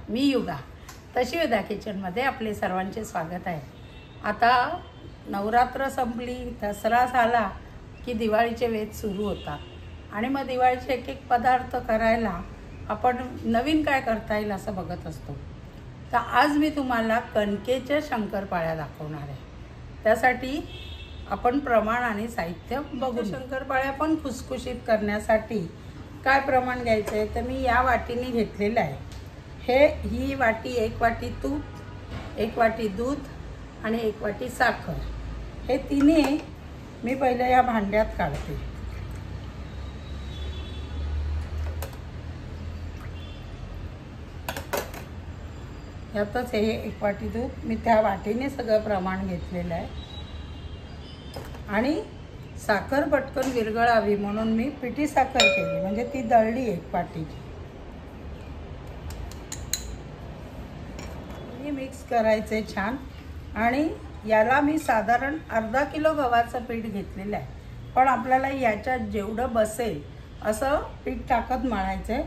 मी युगा तशी युगा किचनमध्ये आपले सर्वांचे स्वागत आहे। आता नवरात्र संपली, दसरा झाला की दिवाळीचे वेध सुरू होतात आणि मग दिवाळीचे एक एक पदार्थ करायला आपण नवीन काय करता येईल असं बघत असतो। तर आज मी तुम्हाला कणकेच्या शंकरपाळ्या दाखवणार आहे। त्यासाठी आपण प्रमाण आणि साहित्य बघू। शंकरपाळ्या पण खुसखुशीत करण्यासाठी काय प्रमाण घ्यायचं आहे तर मी या वाटीने घेतलेलं आहे। ही वाटी 1 वाटी तूप, 1 वाटी दूध आणि 1 वाटी साखर, हे तिन्ही मी पहिले या भांड्यात काढते। यातच हे 1 वाटी दूध मी त्या वाटीने सगळं प्रमाण घेतलेलं आहे आणि साखर पटकन विरघळावी म्हणून मी पिठी साखर केली, म्हणजे ती दळली 1 वाटीची। मिक्स करायचे छान आणि याला मी साधारण अर्धा किलो गव्हाचं पीठ घेतलेलं आहे, पण आपल्याला याच्यात जेवढं बसेल असं पीठ टाकत मळायचं आहे।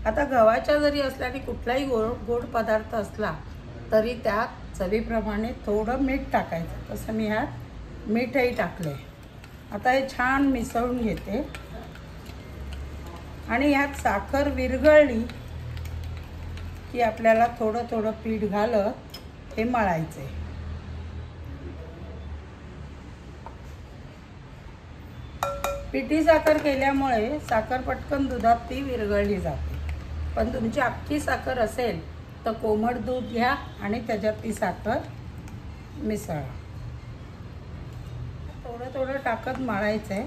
आता गव्हाच्या जरी असल्याने कुठलाही गोड पदार्थ असला तरी त्यात चवीप्रमाणे थोडं मीठ टाकायचं, तसं मी ह्यात मीठही टाकले। आता हे छान मिसळून घेते आणि ह्यात साखर विरघळली की आपल्याला थोडं थोडं पीठ घालत हे मळायचे। पिठी साखर केल्यामुळे साखर पटकन दुधात ती विरघळली जाते, पण तुमची अख्खी साखर असेल तर कोमट दूध घ्या आणि त्याच्यात ती साखर मिसळा। थोडं थोडं टाकत मळायचं आहे।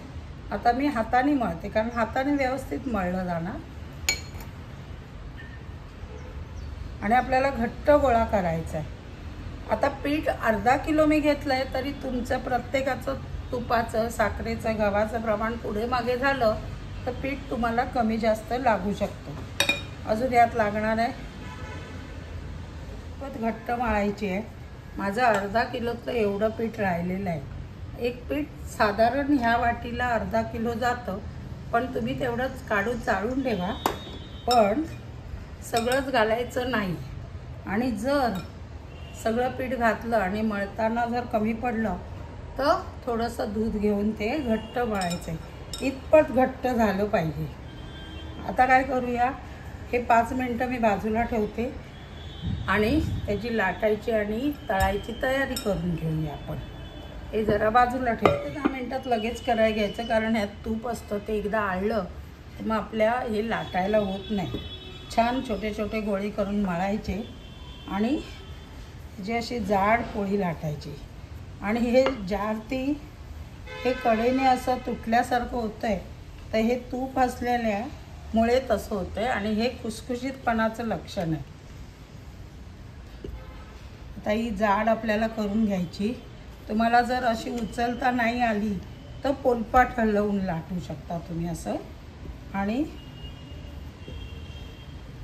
आता मी हाताने मळते कारण हाताने व्यवस्थित मळलं जाणार आणि आपल्याला घट्ट गोळा करायचा आहे। आता पीठ अर्धा किलो मी घेतलं आहे, तरी तुमचं प्रत्येकाचं तुपाचं, साखरेचं, गव्हाचं प्रमाण पुढे मागे झालं तर पीठ तुम्हाला कमी जास्त लागू शकतो। अजून यात लागणार आहे खूपच घट्ट मळायची आहे। माझं अर्धा किलोचं एवढं पीठ राहिलेलं आहे। एक पीठ साधारण ह्या वाटीला अर्धा किलो जातं, पण तुम्ही तेवढंच काढून चाळून ठेवा, पण सगळंच घालायचं नाही। आणि जर सगळं पीठ घातलं आणि मळताना जर कमी पडलं तर थोडंसं दूध घेऊन ते घट्ट मळायचं, इतपत घट्ट झालं पाहिजे। आता काय करूया, हे 5 मिनटं मी बाजूला ठेवते आणि त्याची लाटायची आणि तळायची तयारी करून घेऊया आपण। हे जरा बाजूला ठेवते, 10 मिनटात लगेच करायला घ्यायचं, कारण ह्यात तूप असतं, ते एकदा आळलं तर मग आपल्या हे लाटायला होत नाही। छान छोटे छोटे गोळे करून मळायचे आणि जी अशी जाड पोळी लाटायची आणि हे हे कडेने असं तुटल्यासारखं होतं आहे, तर हे तूप असलेल्यामुळे तसं होतं आहे आणि हे खुसखुशीतपणाचं लक्षण आहे। आता ही जाड आपल्याला करून घ्यायची। तुम्हाला जर अशी उचलता नाही आली तर पोलपाट हलवून लाटू शकता तुम्ही असं, आणि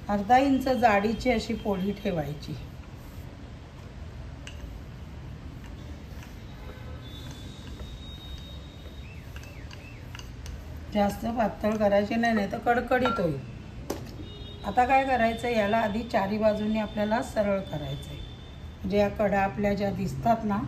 अर्धा इंच जाडीची अशी पोळी ठेवायची। जास्त पातळ करायची नाही, नाही तर कडकडीत होईल। आता काय करायचं, याला आधी चारी बाजूने आपल्याला सरळ करायचं आहे, म्हणजे या कडा आपल्या ज्या दिसतात ना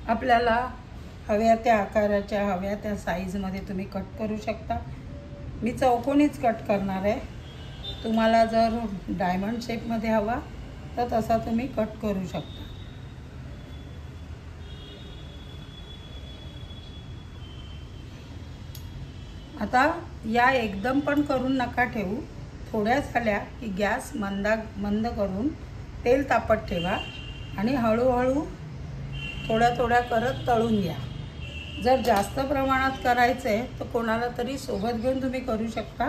आपल्याला हव्या त्या आकाराच्या, हव्या त्या साईजमध्ये तुम्ही कट करू शकता। मी चौकोनीच कट करणार आहे, तुम्हाला जर डायमंड शेपमध्ये हवा तर तसा तुम्ही कट करू शकता। आता या एकदम पण करून नका ठेवू, थोड्या झाल्या की गॅस मंद करून तेल तापत ठेवा आणि हळूहळू थोड्या थोड्या करत तळून घ्या। जर जास्त प्रमाणात करायचं आहे तर कोणाला तरी सोबत घेऊन तुम्ही करू शकता।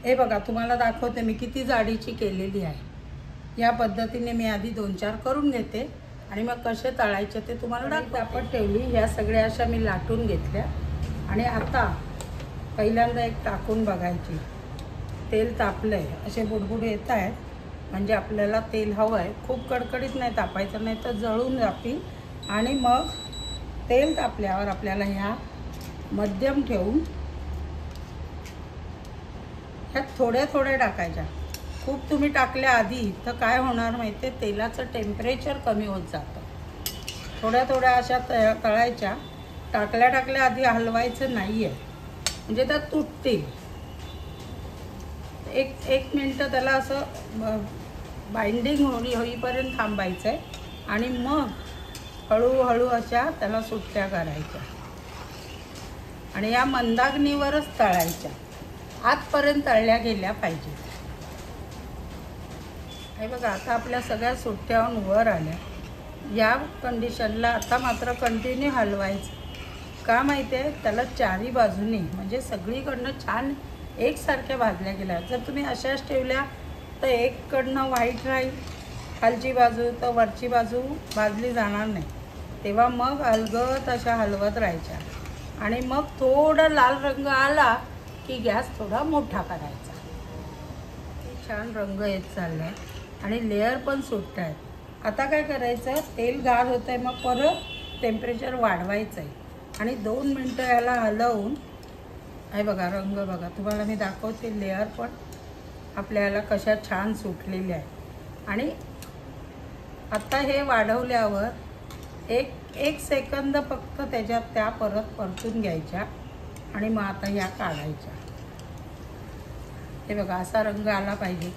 हे बघा, तुम्हाला दाखवते मी किती जाडीची केलेली आहे। या पद्धतीने मी आधी 2-4 करून घेते आणि मग कसे तळायचे ते तुम्हाला तापत ठेवली। ह्या सगळ्या अशा मी लाटून घेतल्या आणि आता पहिल्यांदा एक टाकून बघायची, तेल तापलं आहे, असे बुडबुड येत आहेत, म्हणजे आपल्याला तेल हवं आहे. खूप कडकडीत नाही तापायचं, नाही तर जळून जातील. आणि मग तेल तापल्यावर आपल्याला ह्या मध्यम ठेवून ह्यात थोड्या थोड्या टाकायच्या. खूप तुम्ही टाकल्या आधी तर काय होणार माहिती आहे, तेलाचं टेम्परेचर कमी होत जातं. थोड्या थोड्या अशा तळायच्या. टाकल्या आधी हलवायचं नाही आहे, म्हणजे त्या तुटतील. एक मिनटं त्याला असं बाइंडिंग होईपर्यंत थांबायचं आहे आणि मग हळूहळू अशा त्याला सुट्ट्या करायच्या आणि या मंदाग्नीवरच तळायच्या. आतपर्यंत तळल्या गेल्या पाहिजे. हे बघा, आता आपल्या सगळ्या सुट्ट्याहून वर आल्या. या कंडिशनला आता मात्र कंटिन्यू हलवायचं. का माहिती आहे, त्याला चारी बाजूनी म्हणजे सगळीकडनं छान एकसारख्या भाजल्या गेल्या. जर तुम्ही अशाच ठेवल्या तर एककडनं व्हाईट राहील, खालची बाजू तर वरची बाजू भाजली जाणार नाही. तेव्हा मग अलगद अशा हलवत राहायच्या आणि मग थोडा लाल रंग आला की गॅस थोडा मोठा करायचा. छान रंग येत चालला आहे आणि लेअर पण सुटत आहेत. आता काय करायचं, तेल गार होतं आहे, मग परत टेम्परेचर वाढवायचं आहे आणि 2 मिनटं याला हलवून. आहे बघा, रंग बघा, तुम्हाला मी दाखवते. लेअर पण आपल्याला कशा छान सुटलेल्या आहे. आणि आता हे वाढवल्यावर एक सेकंद फक्त त्याच्यात त्या परत परतून घ्यायच्या आणि मग आता ह्या काढायच्या. हे बघा, असा रंग आला पाहिजे.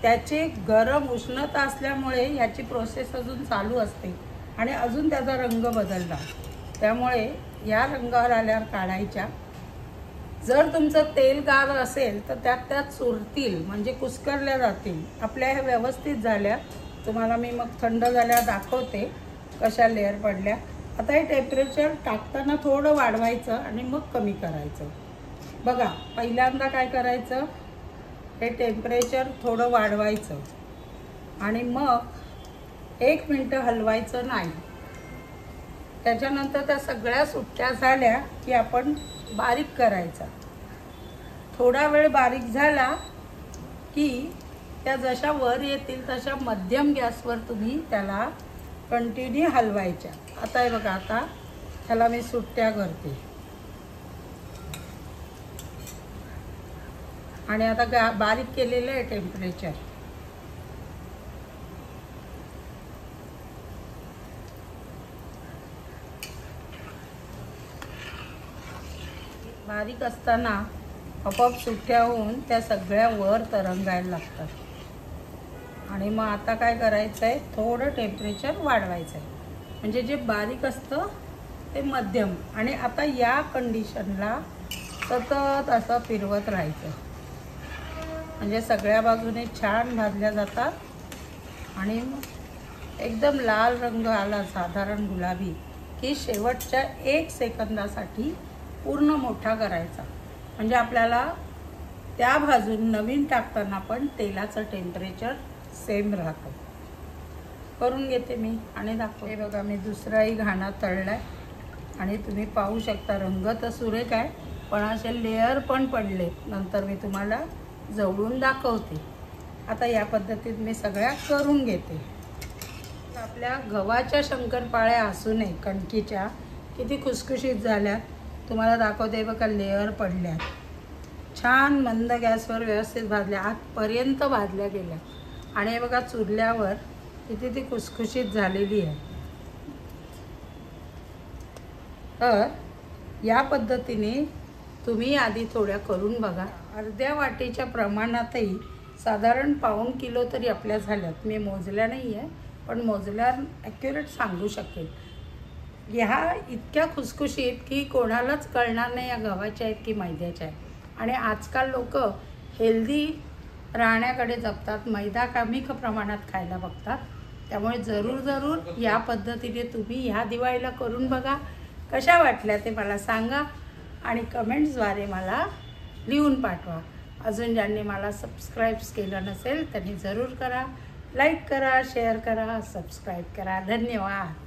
त्याची गरम उष्णता असल्यामुळे ह्याची प्रोसेस अजून चालू असते आणि अजून त्याचा रंग बदलला. त्यामुळे या रंगावर आल्यावर काढायच्या. जर तुमचं तेल गार असेल तर त्यात चुरतील, म्हणजे कुस्करल्या जातील. आपल्या ह्या व्यवस्थित झाल्या. तुम्हाला मी मग थंड झाल्या दाखवते कशा लेअर पडल्या. आता हे टेम्परेचर टाकताना थोडं वाढवायचं आणि मग कमी करायचं. बघा, पहिल्यांदा काय करायचं, हे टेम्परेचर थोडं वाढवायचं आणि मग 1 मिनटं हलवायचं नाही. त्याच्यानंतर त्या सगळ्या सुट्ट्या झाल्या की आपण बारीक करायचा. थोडा वेळ बारीक झाला की त्या जशा वर येतील तशा मध्यम गॅसवर तुम्ही त्याला कंटिन्यू हलवायच्या. आता हे बघा, आता ह्याला मी सुट्ट्या करते आणि आता बारीक केलेलं आहे टेम्परेचर. बारीक असताना आपोआप सुट्ट्या होऊन त्या सगळ्या वर तरंगायला लागतात. आणि मग आता काय करायचं आहे, थोडं टेम्परेचर वाढवायचं आहे, म्हणजे जे बारीक असतं ते मध्यम. आणि आता या कंडिशनला सतत असं फिरवत राहायचं, म्हणजे सगळ्या बाजूने छान भाजल्या जातात. आणि एकदम लाल रंग आला, साधारण गुलाबी, की शेवटच्या 1 सेकंदासाठी पूर्ण मोठा करायचा, म्हणजे आपल्याला त्या बाजून नवीन टाकताना पण तेलाचं टेम्परेचर सेम राहतं. करून घेते मी आणि दाखवते. बघा, मी दुसराही घाणा तळलाय आणि तुम्ही पाहू शकता, रंग तर सुरेख आहे, पण असे लेअर पण पडले. नंतर मी तुम्हाला जवळून दाखवते. आता या पद्धतीत मी सगळ्या करून घेते. आपल्या गव्हाच्या शंकरपाळ्या असू नये, कणकीच्या किती खुसखुशीत झाल्यात तुम्हाला दाखवते. बघा, लेअर पडल्या, छान मंद गॅसवर व्यवस्थित भाजल्या, आतपर्यंत भाजल्या गेल्या. आणि हे बघा, चुरल्यावर किती ती खुसखुशीत झालेली आहे. तर या पद्धतीने तुम्ही आधी थोड्या करून बघा. अर्ध्या वाटीच्या प्रमाणातही साधारण पाऊण किलो तरी आपल्या झाल्यात. मी मोजल्या नाही आहे, पण मोजल्यावर ॲक्युरेट सांगू शकेल. ह्या इतक्या खुसखुशीत की कोणालाच कळणार नाही या गव्हाच्या आहेत की मैद्याच्या आहेत. आणि आजकाल लोक हेल्दी राहण्याकडे जपतात, मैदा कमी प्रमाणात खायला बघतात. त्यामुळे जरूर या पद्धतीने तुम्ही ह्या दिवाळीला करून बघा. कशा वाटल्या ते मला सांगा आणि कमेंट्सद्वारे मला लिहून पाठवा. अजून ज्यांनी मला सबस्क्राईब केलं नसेल त्यांनी जरूर करा. लाईक करा, शेअर करा, सबस्क्राईब करा. धन्यवाद.